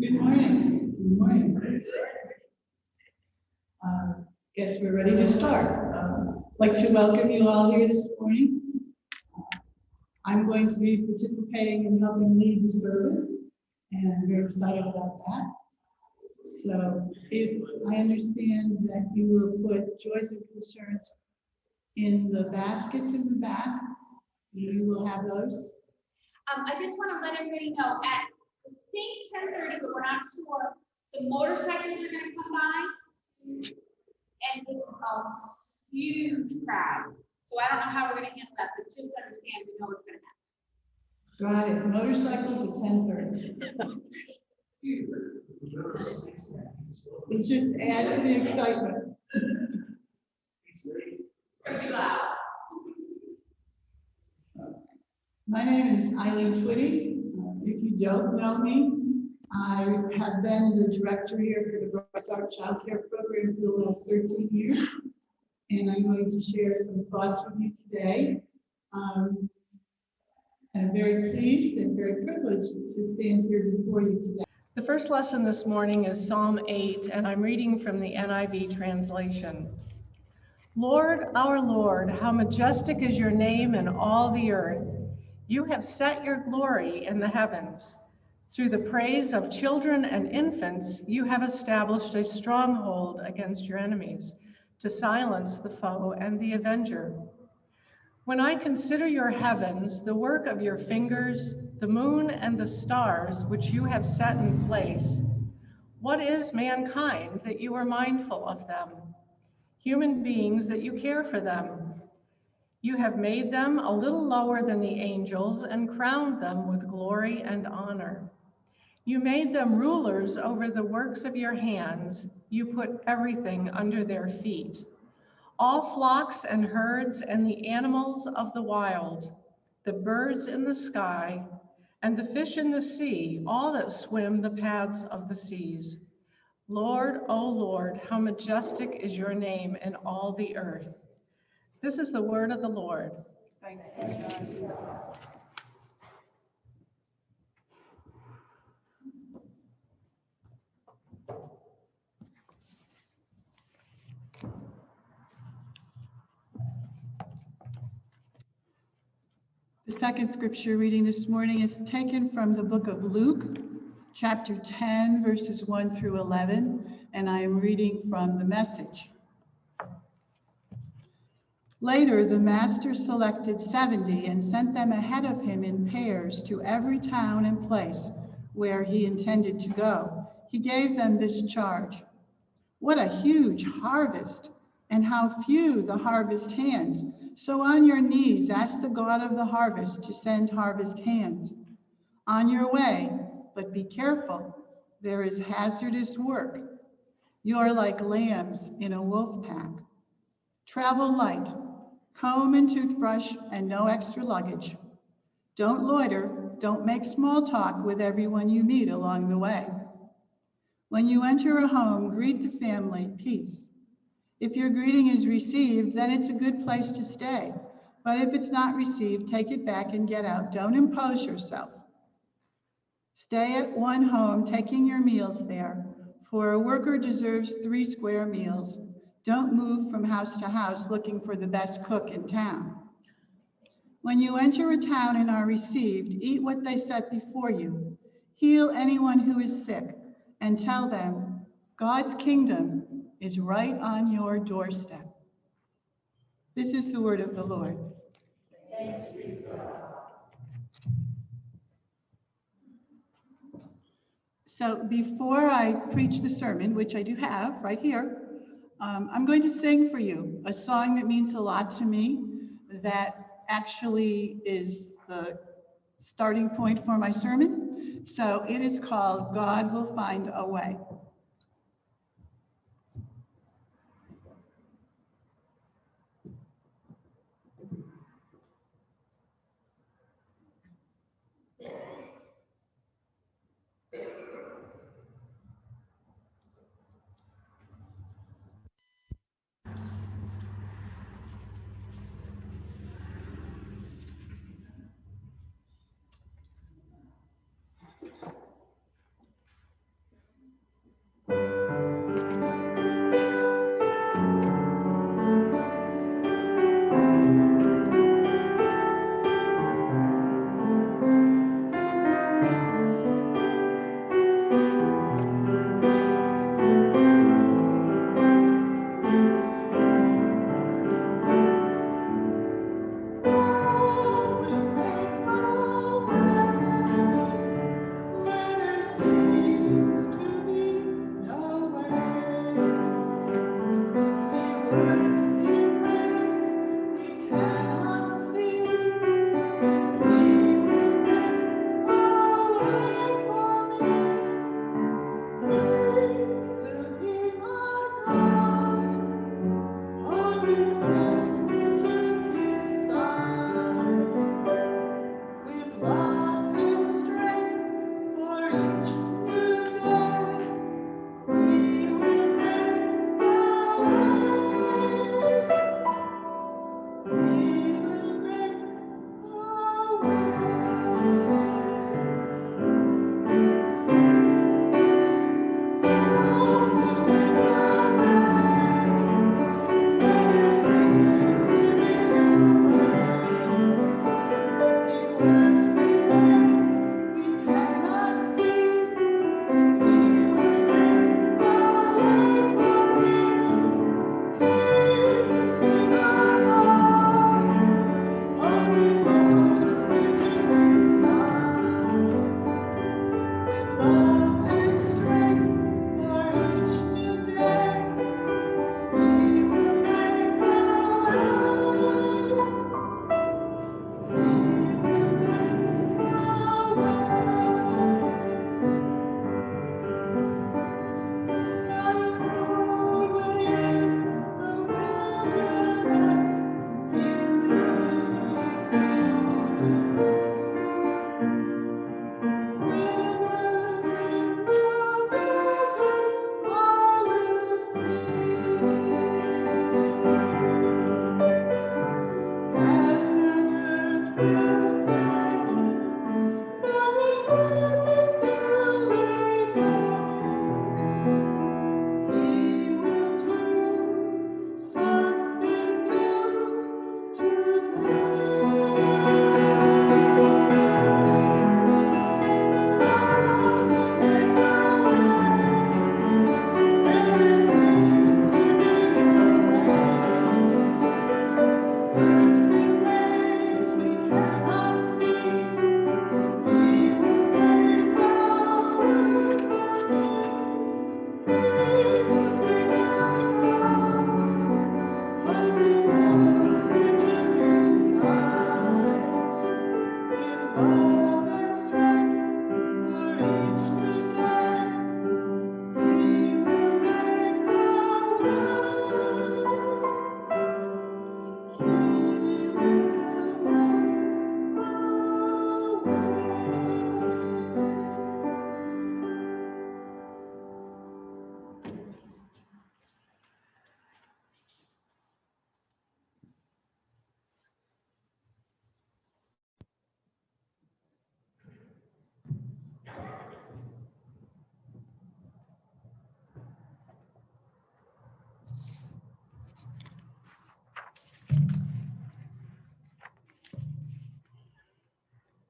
Good morning. Good morning. Guess we're ready to start. I'd like to welcome you all here this morning. I'm going to be participating in helping lead the service, and I'm very excited about that. So if I understand that you will put joys and concerns in the baskets in the back, you will have those. I just want to let everybody know at I think 10:30, but we're not sure. The motorcycles are going to come by, and it's a huge crowd. So I don't know how we're going to handle that, but just understand we know what's going to happen. Got it. Motorcycles at 10:30. It just adds to the excitement. It's going to be loud. My name is Eileen Twitty. If you don't know me, I have been the director here for the Bright Start Child Care Program for the last 13 years, and I'm going to share some thoughts with you today. I'm very pleased and very privileged to stand here before you today. The first lesson this morning is Psalm 8, and I'm reading from the NIV translation. Lord, our Lord, how majestic is your name in all the earth. You have set your glory in the heavens. Through the praise of children and infants, you have established a stronghold against your enemies, to silence the foe and the avenger. When I consider your heavens, the work of your fingers, the moon and the stars which you have set in place, what is mankind that you are mindful of them? Human beings that you care for them. You have made them a little lower than the angels and crowned them with glory and honor. You made them rulers over the works of your hands. You put everything under their feet. All flocks and herds and the animals of the wild, the birds in the sky, and the fish in the sea, all that swim the paths of the seas. Lord, O Lord, how majestic is your name in all the earth. This is the word of the Lord. Thanks, God. The second scripture reading this morning is taken from the book of Luke, chapter 10, verses 1 through 11, and I am reading from the Message. Later, the master selected 70 and sent them ahead of him in pairs to every town and place where he intended to go. He gave them this charge. What a huge harvest, and how few the harvest hands. So on your knees, ask the God of the harvest to send harvest hands. On your way, but be careful, there is hazardous work. You are like lambs in a wolf pack. Travel light, comb and toothbrush, and no extra luggage. Don't loiter, don't make small talk with everyone you meet along the way. When you enter a home, greet the family, peace. If your greeting is received, then it's a good place to stay. But if it's not received, take it back and get out. Don't impose yourself. Stay at one home, taking your meals there, for a worker deserves 3 square meals. Don't move from house to house looking for the best cook in town. When you enter a town and are received, eat what they set before you. Heal anyone who is sick and tell them, God's kingdom is right on your doorstep. This is the word of the Lord. Thanks be to God. So before I preach the sermon, which I do have right here, I'm going to sing for you a song that means a lot to me, that actually is the starting point for my sermon. So it is called God Will Find a Way.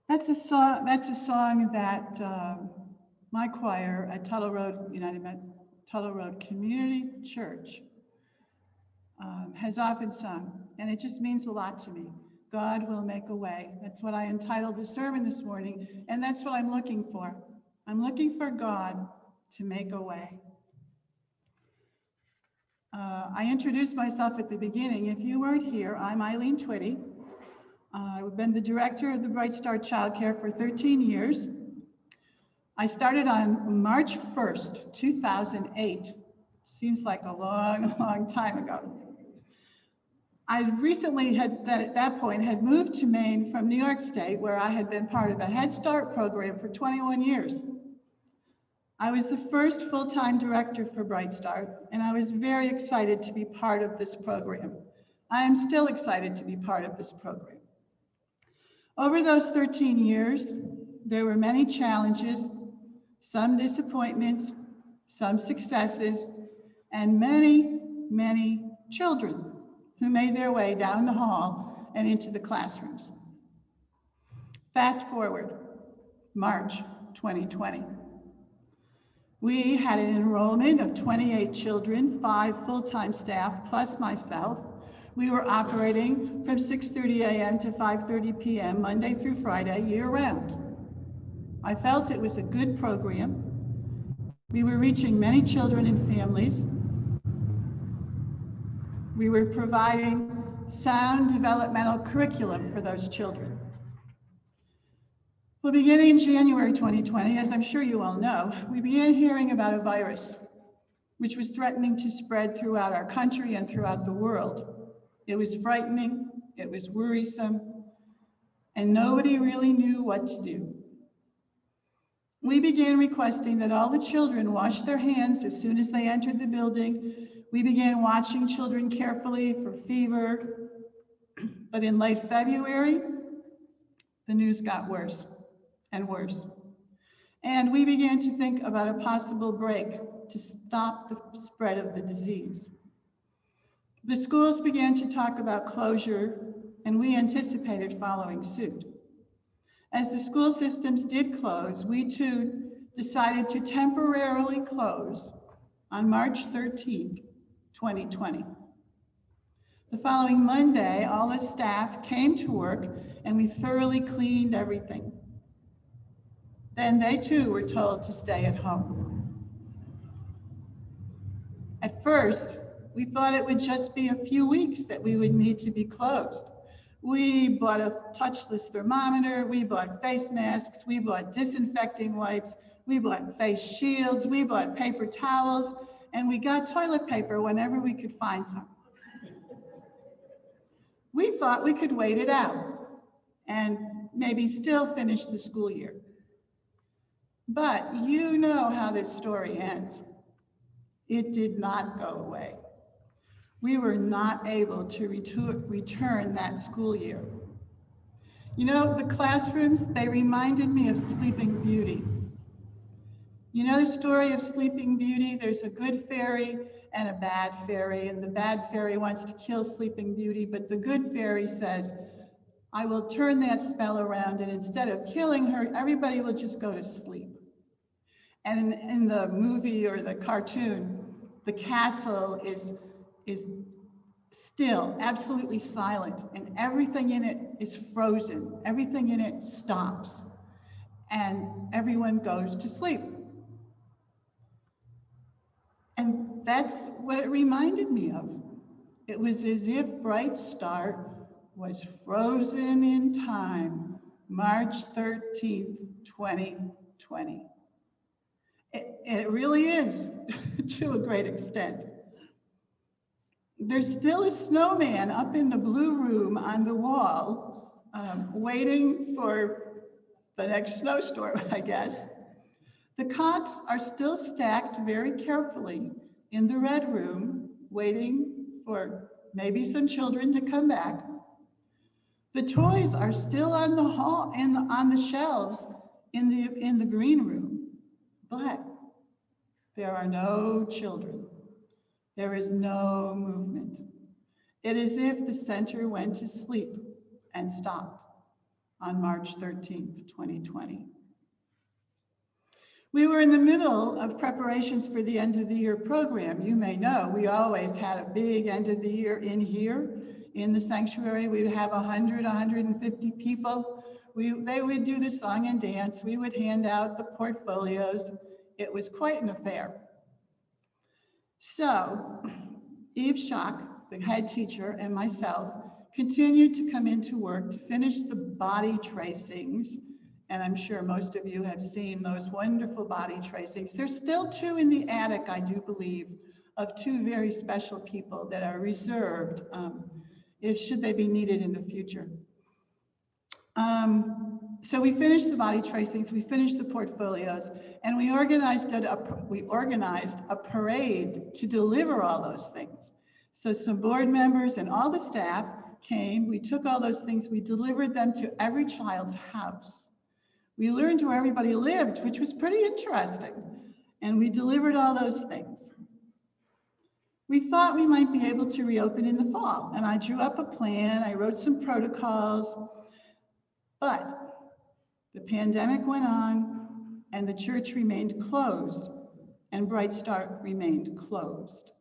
That's a song that my choir at Tuttle Road Community Church has often sung, and it just means a lot to me. God will make a way. That's what I entitled the sermon this morning, and that's what I'm looking for. I'm looking for God to make a way. I introduced myself at the beginning. If you weren't here, I'm Eileen Twitty. I've been the director of the Bright Star Childcare for 13 years. I started on March 1st, 2008. Seems like a long, long time ago. I recently at that point had moved to Maine from New York State, where I had been part of a Head Start program for 21 years. I was the first full-time director for Bright Start, and I was very excited to be part of this program. I am still excited to be part of this program. Over those 13 years, there were many challenges, some disappointments, some successes, and many, many children who made their way down the hall and into the classrooms. Fast forward, March 2020. We had an enrollment of 28 children, 5 full-time staff, plus myself. We were operating from 6:30 a.m. to 5:30 p.m., Monday through Friday, year-round. I felt it was a good program. We were reaching many children and families. We were providing sound developmental curriculum for those children. Well, beginning in January 2020, as I'm sure you all know, we began hearing about a virus which was threatening to spread throughout our country and throughout the world. It was frightening, it was worrisome, and nobody really knew what to do. We began requesting that all the children wash their hands as soon as they entered the building. We began watching children carefully for fever, but in late February, the news got worse and worse. And we began to think about a possible break to stop the spread of the disease. The schools began to talk about closure, and we anticipated following suit. As the school systems did close, we too decided to temporarily close on March 13th, 2020. The following Monday, all the staff came to work and we thoroughly cleaned everything. Then they too were told to stay at home. At first, we thought it would just be a few weeks that we would need to be closed. We bought a touchless thermometer, we bought face masks, we bought disinfecting wipes, we bought face shields, we bought paper towels, and we got toilet paper whenever we could find some. We thought we could wait it out and maybe still finish the school year. But you know how this story ends. It did not go away. We were not able to return that school year. You know, the classrooms, they reminded me of Sleeping Beauty. You know the story of Sleeping Beauty? There's a good fairy and a bad fairy, and the bad fairy wants to kill Sleeping Beauty, but the good fairy says, I will turn that spell around, and instead of killing her, everybody will just go to sleep. And in the movie or the cartoon, the castle is still absolutely silent, and everything in it is frozen. Everything in it stops, and everyone goes to sleep. And that's what it reminded me of. It was as if Bright Start was frozen in time, March 13th, 2020. It really is, to a great extent. There's still a snowman up in the blue room on the wall, waiting for the next snowstorm, I guess. The cots are still stacked very carefully in the red room, waiting for maybe some children to come back. The toys are still on the shelves in the green room, but there are no children. There is no movement. It is as if the center went to sleep and stopped on March 13th, 2020. We were in the middle of preparations for the end of the year program. You may know we always had a big end of the year in here in the sanctuary. We'd have 100, 150 people. They would do the song and dance. We would hand out the portfolios. It was quite an affair. So Eve Schock, the head teacher, and myself continued to come into work to finish the body tracings. And I'm sure most of you have seen those wonderful body tracings. There's still 2 in the attic, I do believe, of 2 very special people that are reserved should they be needed in the future. So we finished the body tracings, we finished the portfolios, and we organized a parade to deliver all those things. So some board members and all the staff came, we took all those things, we delivered them to every child's house. We learned where everybody lived, which was pretty interesting, and we delivered all those things. We thought we might be able to reopen in the fall, and I drew up a plan, I wrote some protocols, but the pandemic went on, and the church remained closed, and Bright Start remained closed.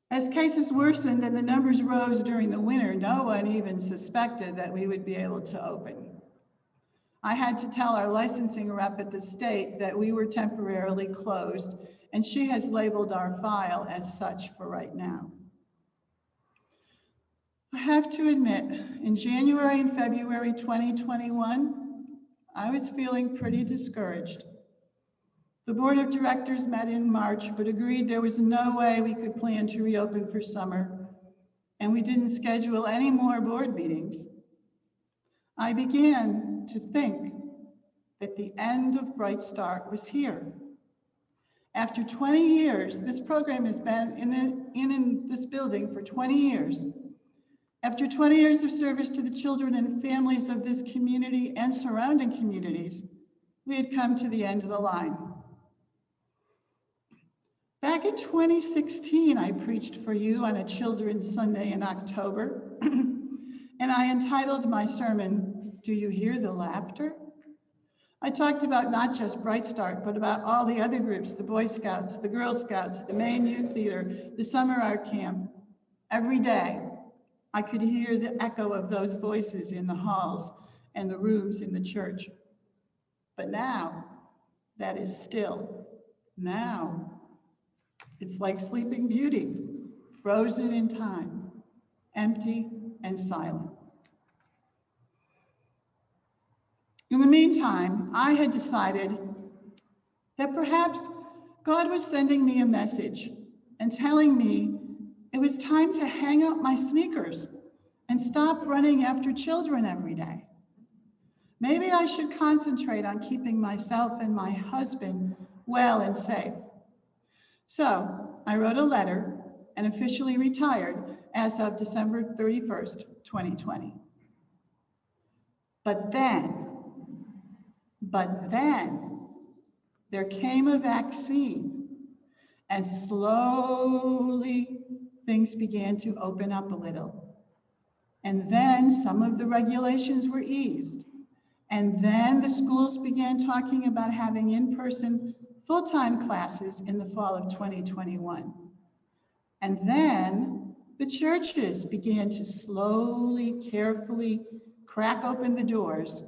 As cases worsened and the numbers rose during the winter, no one even suspected that we would be able to open. I had to tell our licensing rep at the state that we were temporarily closed, and she has labeled our file as such for right now. I have to admit, in January and February 2021, I was feeling pretty discouraged. The board of directors met in March, but agreed there was no way we could plan to reopen for summer, and we didn't schedule any more board meetings. I began to think that the end of Bright Start was here. After 20 years, this program has been in this building for 20 years. After 20 years of service to the children and families of this community and surrounding communities, we had come to the end of the line. Back in 2016, I preached for you on a Children's Sunday in October, and I entitled my sermon, "Do You Hear the Laughter?" I talked about not just Bright Start, but about all the other groups, the Boy Scouts, the Girl Scouts, the Maine Youth Theater, the Summer Art Camp. Every day, I could hear the echo of those voices in the halls and the rooms in the church. But now, that is still. Now, it's like Sleeping Beauty, frozen in time, empty and silent. In the meantime, I had decided that perhaps God was sending me a message and telling me it was time to hang up my sneakers and stop running after children every day. Maybe I should concentrate on keeping myself and my husband well and safe. So I wrote a letter and officially retired as of December 31st, 2020. But then, there came a vaccine, and slowly things began to open up a little. And then some of the regulations were eased. And then the schools began talking about having in-person full-time classes in the fall of 2021. And then the churches began to slowly, carefully crack open the doors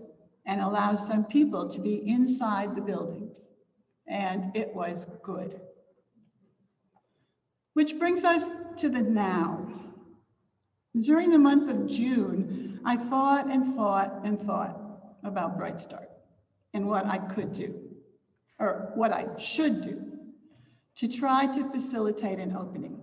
and allow some people to be inside the buildings. And it was good. Which brings us to the now. During the month of June, I thought about Bright Start and what I could do, or what I should do, to try to facilitate an opening.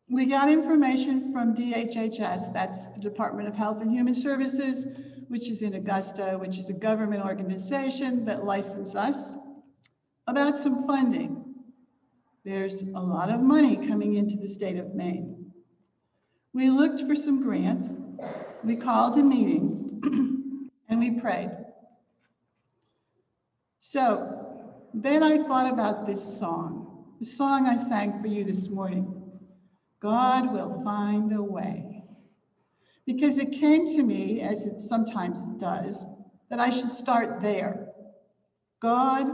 We got information from DHHS, that's the Department of Health and Human Services, which is in Augusta, which is a government organization that licensed us, about some funding. There's a lot of money coming into the state of Maine. We looked for some grants, we called a meeting, and we prayed. So then I thought about this song, the song I sang for you this morning. God will find a way. Because it came to me, as it sometimes does, that I should start there. God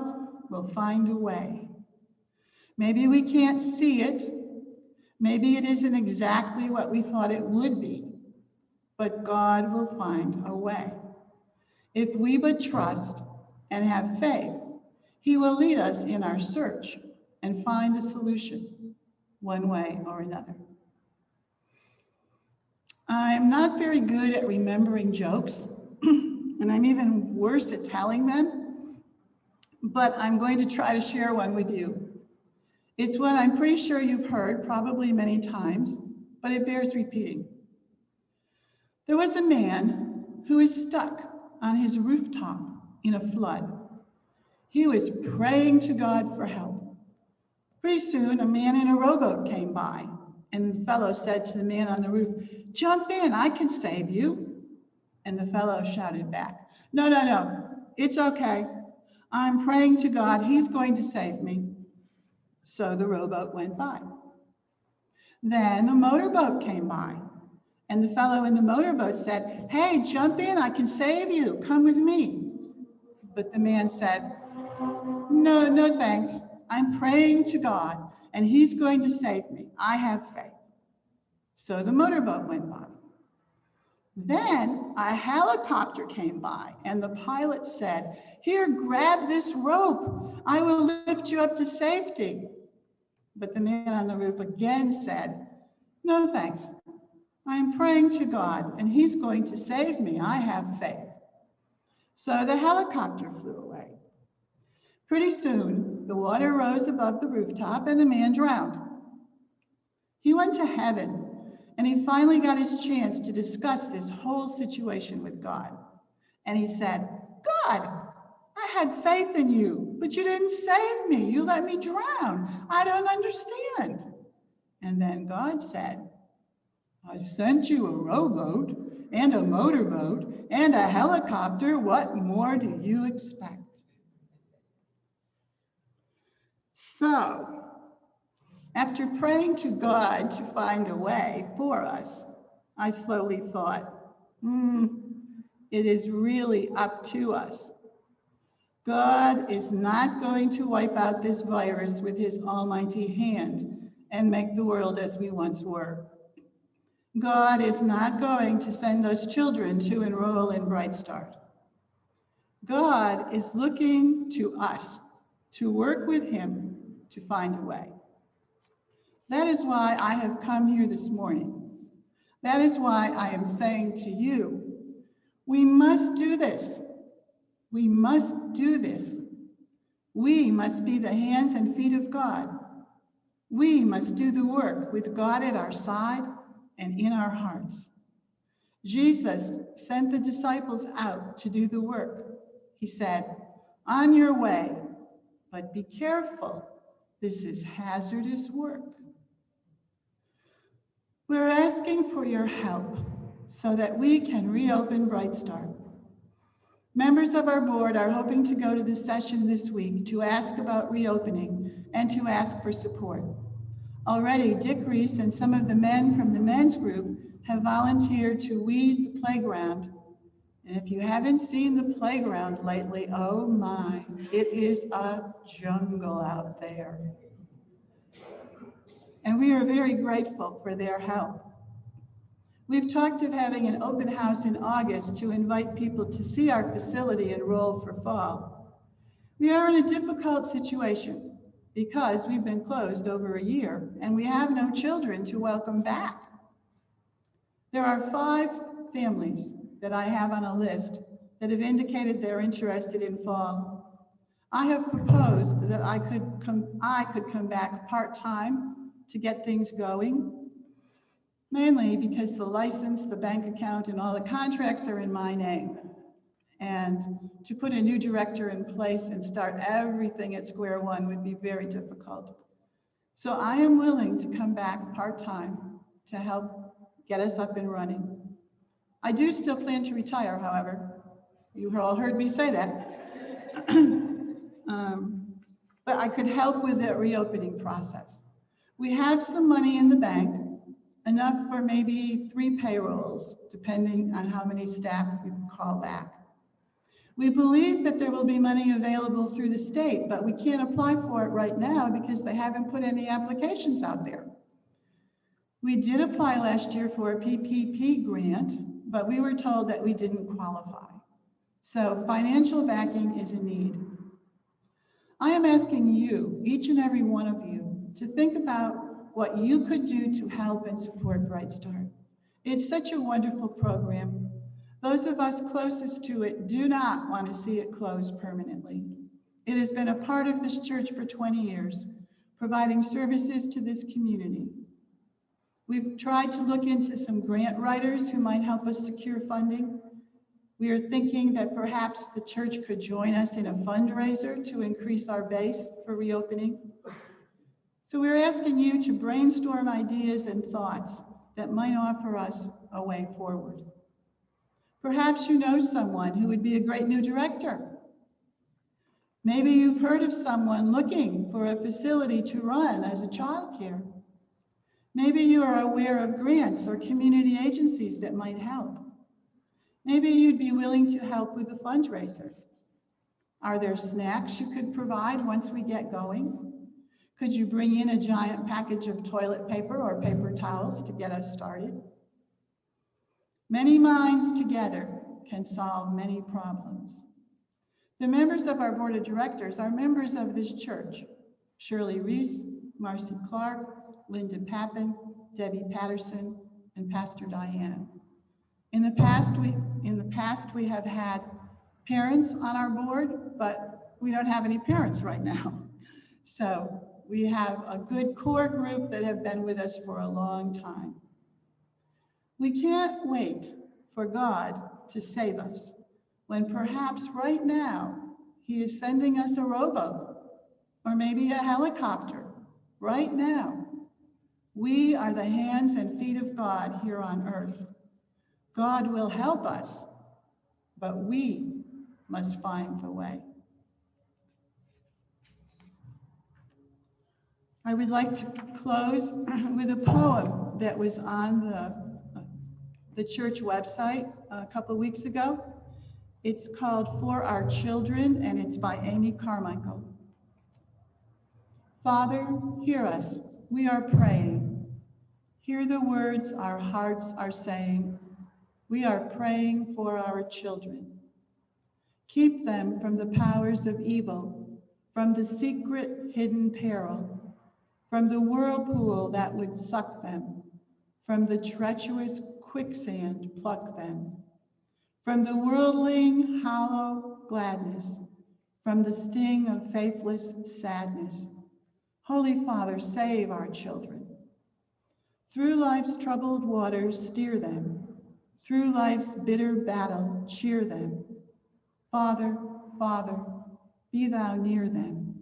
will find a way. Maybe we can't see it. Maybe it isn't exactly what we thought it would be, but God will find a way. If we but trust and have faith, He will lead us in our search and find a solution, one way or another. I'm not very good at remembering jokes, and I'm even worse at telling them, but I'm going to try to share one with you. It's one I'm pretty sure you've heard probably many times, but it bears repeating. There was a man who was stuck on his rooftop in a flood. He was praying to God for help. Pretty soon, a man in a rowboat came by, and the fellow said to the man on the roof, "Jump in, I can save you." And the fellow shouted back, No, it's okay. I'm praying to God, He's going to save me." So the rowboat went by. Then a motorboat came by, and the fellow in the motorboat said, "Hey, jump in, I can save you, come with me." But the man said, No, thanks. I'm praying to God, and He's going to save me. I have faith." So the motorboat went by. Then a helicopter came by, and the pilot said, "Here, grab this rope. I will lift you up to safety." But the man on the roof again said, "No, thanks. I am praying to God, and he's going to save me. I have faith. So the helicopter flew away. Pretty soon, the water rose above the rooftop, and the man drowned. He went to heaven, and he finally got his chance to discuss this whole situation with God. And he said, God, I had faith in you, but you didn't save me. You let me drown. I don't understand. And then God said, I sent you a rowboat and a motorboat and a helicopter. What more do you expect? So, after praying to God to find a way for us, I slowly thought, it is really up to us. God is not going to wipe out this virus with his almighty hand and make the world as we once were. God is not going to send us children to enroll in Bright Start. God is looking to us to work with him to find a way. That is why I have come here this morning. That is why I am saying to you, we must do this. We must do this. We must be the hands and feet of God. We must do the work with God at our side and in our hearts. Jesus sent the disciples out to do the work. He said, on your way, but be careful. This is hazardous work. We're asking for your help so that we can reopen Bright Start. Members of our board are hoping to go to the session this week to ask about reopening and to ask for support. Already, Dick Reese and some of the men from the men's group have volunteered to weed the playground. And if you haven't seen the playground lately, oh my, it is a jungle out there. And we are very grateful for their help. We've talked of having an open house in August to invite people to see our facility and roll for fall. We are in a difficult situation because we've been closed over a year and we have no children to welcome back. There are 5 families that I have on a list that have indicated they're interested in fall. I have proposed that I could come back part-time to get things going, mainly because the license, the bank account, and all the contracts are in my name. And to put a new director in place and start everything at square one would be very difficult. So I am willing to come back part-time to help get us up and running. I do still plan to retire, however. You all heard me say that. But I could help with the reopening process. We have some money in the bank, enough for maybe 3 payrolls, depending on how many staff we call back. We believe that there will be money available through the state, but we can't apply for it right now because they haven't put any applications out there. We did apply last year for a PPP grant, but we were told that we didn't qualify. So financial backing is a need. I am asking you, each and every one of you, to think about what you could do to help and support Bright Start. It's such a wonderful program. Those of us closest to it do not want to see it close permanently. It has been a part of this church for 20 years, providing services to this community. We've tried to look into some grant writers who might help us secure funding. We are thinking that perhaps the church could join us in a fundraiser to increase our base for reopening. So we're asking you to brainstorm ideas and thoughts that might offer us a way forward. Perhaps you know someone who would be a great new director. Maybe you've heard of someone looking for a facility to run as a childcare. Maybe you are aware of grants or community agencies that might help. Maybe you'd be willing to help with a fundraiser. Are there snacks you could provide once we get going? Could you bring in a giant package of toilet paper or paper towels to get us started? Many minds together can solve many problems. The members of our board of directors are members of this church. Shirley Reese, Marcy Clark, Linda Pappin, Debbie Patterson, and Pastor Diane. In the past, we have had parents on our board, but we don't have any parents right now. So we have a good core group that have been with us for a long time. We can't wait for God to save us when perhaps right now he is sending us a rowboat or maybe a helicopter right now. We are the hands and feet of God here on earth. God will help us, but we must find the way. I would like to close with a poem that was on the church website a couple of weeks ago. It's called For Our Children, and it's by Amy Carmichael. Father, hear us, we are praying. Hear the words our hearts are saying. We are praying for our children. Keep them from the powers of evil, from the secret hidden peril, from the whirlpool that would suck them, from the treacherous quicksand pluck them, from the worldling hollow gladness, from the sting of faithless sadness. Holy Father, save our children. Through life's troubled waters, steer them. Through life's bitter battle, cheer them. Father, Father, be thou near them.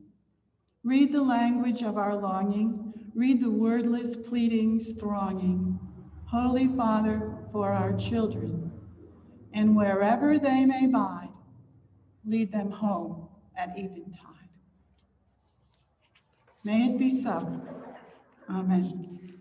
Read the language of our longing. Read the wordless pleadings thronging. Holy Father, for our children. And wherever they may bide, lead them home at eventide. May it be so. Amen.